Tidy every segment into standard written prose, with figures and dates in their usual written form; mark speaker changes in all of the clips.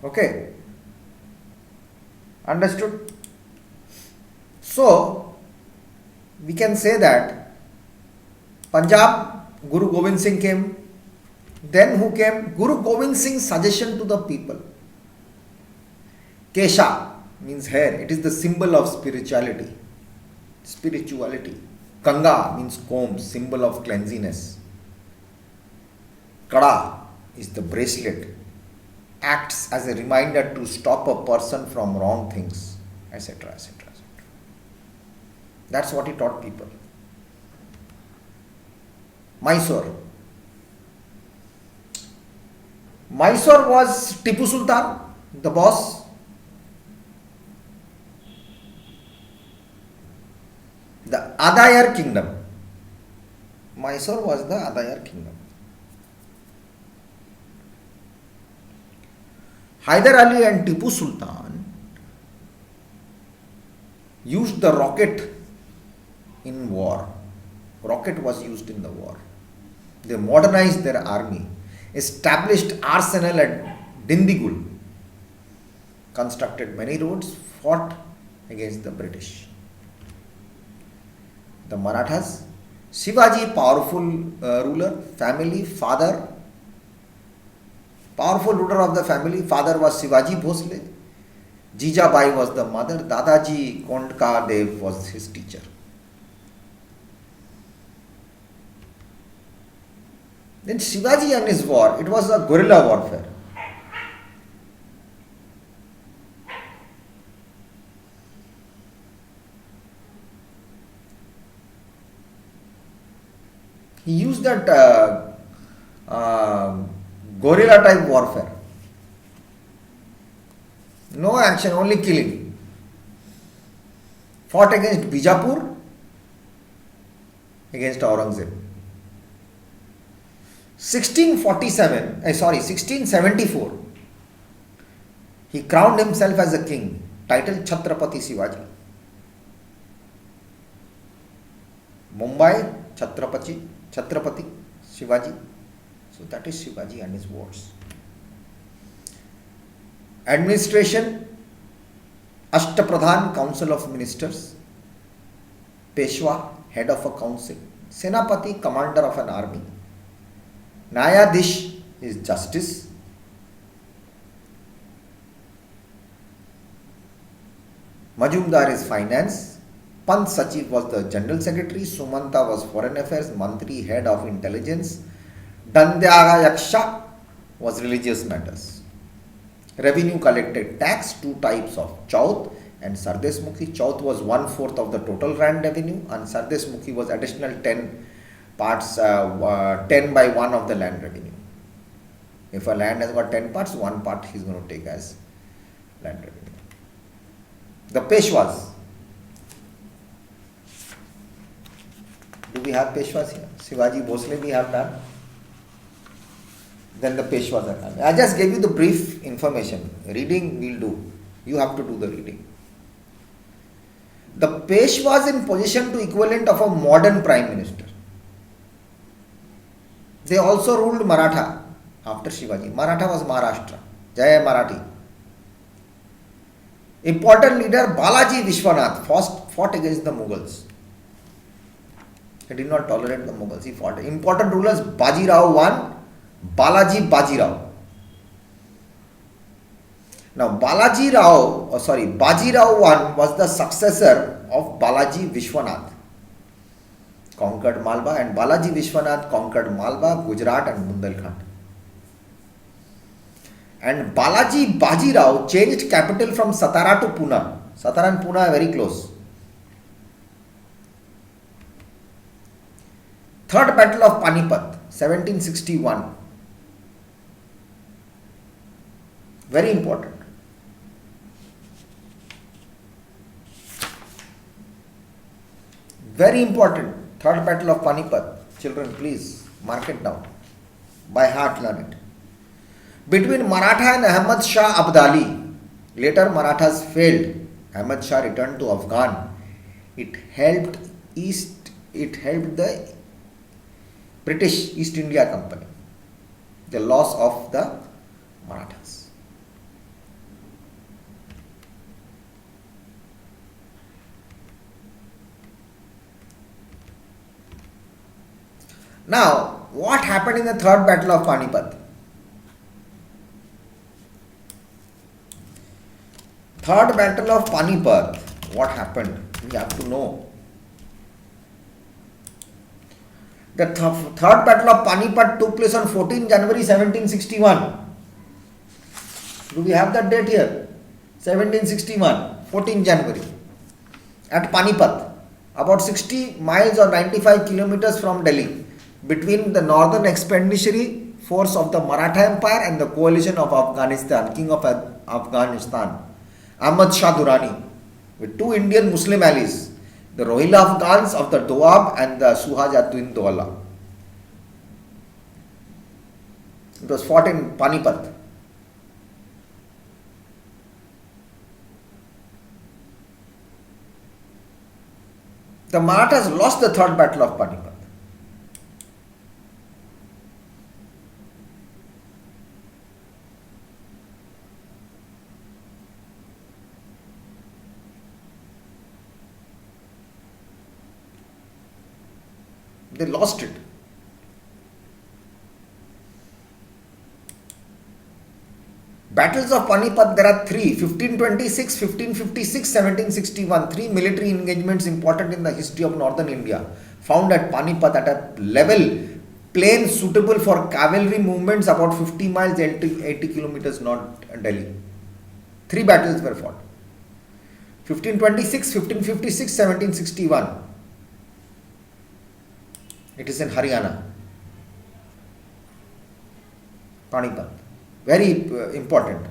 Speaker 1: Okay, understood? So, we can say that Punjab, Guru Gobind Singh came. Then who came? Guru Gobind Singh's suggestion to the people. Kesha means hair. It is the symbol of spirituality. Kanga means comb, symbol of cleanliness. Kada is the bracelet. Acts as a reminder to stop a person from wrong things, etc., etc., etc. That's what he taught people. Mysore. Mysore was Tipu Sultan, the boss. The Adayar kingdom. Mysore was the Adayar kingdom. Hyder Ali and Tipu Sultan used the rocket in war. Rocket was used in the war. They modernized their army, established arsenal at Dindigul, constructed many roads, fought against the British. The Marathas, Shivaji, powerful ruler, family, father, powerful ruler of the family, father was Shivaji Bhosle, Jijabai was the mother, Dadaji Kondka Dev was his teacher. Then Shivaji and his war, it was a guerrilla warfare. He used that guerrilla type warfare. No action, only killing. Fought against Bijapur, against Aurangzeb. 1674, he crowned himself as a king, titled Chhatrapati Shivaji. Mumbai, Chhatrapati Shivaji. So that is Shivaji and his wars. Administration, Ashtapradhan, Council of Ministers. Peshwa, head of a council. Senapati, commander of an army. Nyadish is justice. Majumdar is finance. Pant Sachiv was the general secretary. Sumanta was foreign affairs. Mantri, head of intelligence. Dandyaga Yaksha was religious matters. Revenue collected tax, two types of Chauth and Sardesmukhi. Chauth was 1/4 of the total land revenue and Sardesmukhi was additional 10 parts, 10 by 1 of the land revenue. If a land has got 10 parts, 1 part he is going to take as land revenue. The Peshwas. Do we have Peshwas here? Shivaji Bhosle we have done. Then the Peshwas are done. I just gave you the brief information. Reading we will do. You have to do the reading. The Peshwas in position to equivalent of a modern prime minister. They also ruled Maratha after Shivaji. Maratha was Maharashtra. Jaya Marathi. Important leader Balaji Vishwanath fought against the Mughals. He did not tolerate the Mughals. He fought. Important rulers Bajirao I, Balaji Bajirao. Now Bajirao I was the successor of Balaji Vishwanath. Conquered Malwa, and Balaji Vishwanath conquered Malwa, Gujarat and Bundelkhand. And Balaji Bajirao changed capital from Satara to Pune. Satara and Pune are very close. Third Battle of Panipat, 1761. Very important. Very important. Third Battle of Panipat. Children, please mark it down. By heart learn it. Between Maratha and Ahmad Shah Abdali. Later Marathas failed. Ahmad Shah returned to Afghan. It helped the British East India Company. The loss of the Marathas. Now, what happened in the third battle of Panipat? Third battle of Panipat, what happened? We have to know. The third battle of Panipat took place on 14 January 1761. Do we have that date here? 1761, 14 January. At Panipat, about 60 miles or 95 kilometers from Delhi, between the northern expeditionary force of the Maratha Empire and the coalition of Afghanistan, King of Afghanistan, Ahmad Shah Durrani, with two Indian Muslim allies, the Rohilla Afghans of the Doab and the Suhajatuddin Daulah. It was fought in Panipat. The Marathas lost the third battle of Panipat. They lost it. Battles of Panipat, there are three: 1526, 1556, 1761. Three military engagements important in the history of northern India, found at Panipat at a level plain suitable for cavalry movements about 50 miles, 80 kilometers north Delhi. Three battles were fought: 1526, 1556, 1761. It is in Haryana. Panipat. Very important.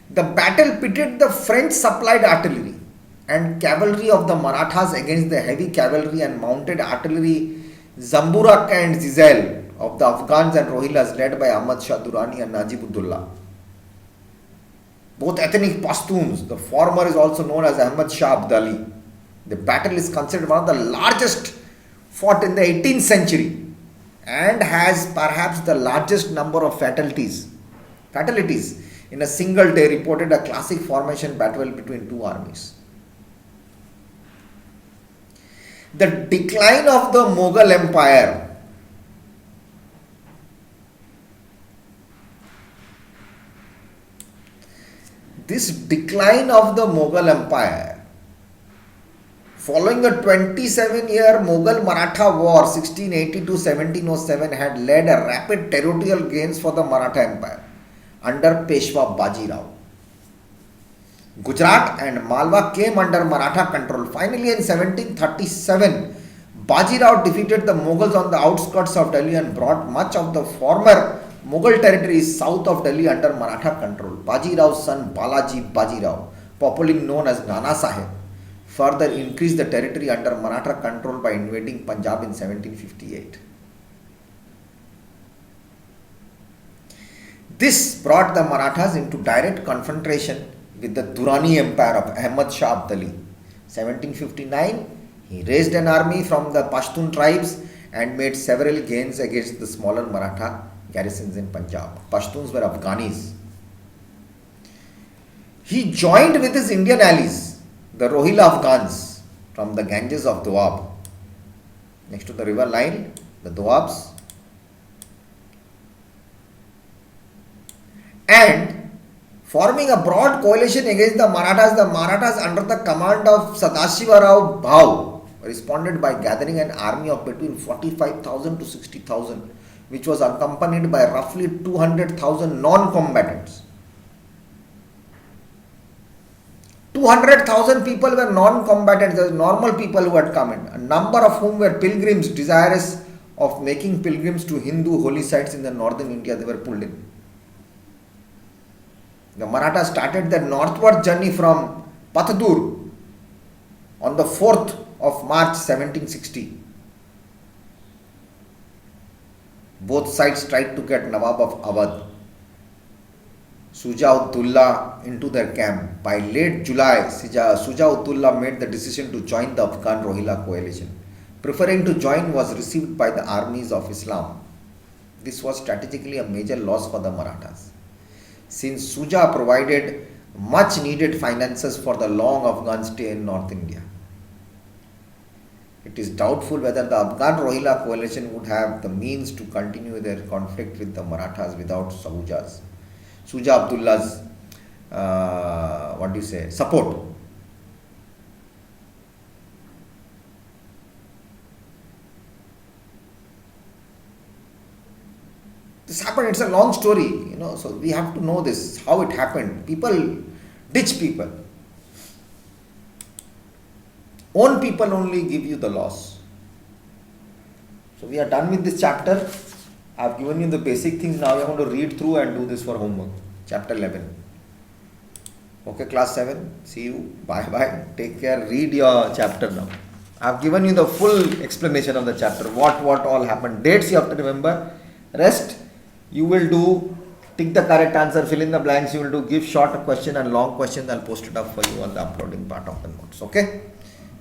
Speaker 1: The battle pitted the French supplied artillery and cavalry of the Marathas against the heavy cavalry and mounted artillery Zamburak and Zizel of the Afghans and Rohillas led by Ahmad Shah Durrani and Najibullah. Both ethnic Pashtuns, the former is also known as Ahmad Shah Abdali. The battle is considered one of the largest fought in the 18th century and has perhaps the largest number of fatalities in a single day, reported, a classic formation battle between two armies. The decline of the Mughal Empire. This decline of the Mughal Empire, following a 27-year Mughal Maratha War 1680-1707, had led a rapid territorial gains for the Maratha Empire under Peshwa Baji Rao. Gujarat and Malwa came under Maratha control. Finally, in 1737, Baji Rao defeated the Mughals on the outskirts of Delhi and brought much of the former Mughal territories south of Delhi under Maratha control. Baji Rao's son Balaji Baji Rao, popularly known as Nana Sahib, further increased the territory under Maratha control by invading Punjab in 1758. This brought the Marathas into direct confrontation with the Durrani Empire of Ahmad Shah Abdali. 1759, he raised an army from the Pashtun tribes and made several gains against the smaller Maratha garrisons in Punjab. Pashtuns were Afghanis. He joined with his Indian allies, the Rohilla Afghans, from the Ganges of Doab. Next to the river Nile, the Doabs, and forming a broad coalition against the Marathas under the command of Sadashiva Rao Bhau responded by gathering an army of between 45,000 to 60,000, which was accompanied by roughly 200,000 non-combatants. 200,000 people were non-combatants, the normal people who had come in, a number of whom were pilgrims desirous of making pilgrims to Hindu holy sites in the northern India. They were pulled in. The Marathas started their northward journey from Pathadur on the 4th of March 1760. Both sides tried to get Nawab of Awadh, Suja-ud-Dullah, into their camp. By late July, Suja-ud-Dullah made the decision to join the Afghan Rohilla coalition. Preferring to join was received by the armies of Islam. This was strategically a major loss for the Marathas. since Suja provided much needed finances for the long Afghan stay in North India. It is doubtful whether the Afghan Rohilla coalition would have the means to continue their conflict with the Marathas without Suja Abdullah's support. This happened, it's a long story, so we have to know this, how it happened. People ditch people. Own people only give you the loss. So we are done with this chapter. I have given you the basic things. Now you are going to read through and do this for homework. Chapter 11. Okay, class 7. See you. Bye bye. Take care. Read your chapter now. I have given you the full explanation of the chapter. What all happened. Dates you have to remember. Rest you will do. Tick the correct answer. Fill in the blanks. You will do. Give short question and long questions. I will post it up for you on the uploading part of the notes. Okay.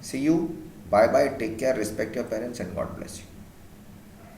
Speaker 1: See you. Bye bye. Take care. Respect your parents and God bless you.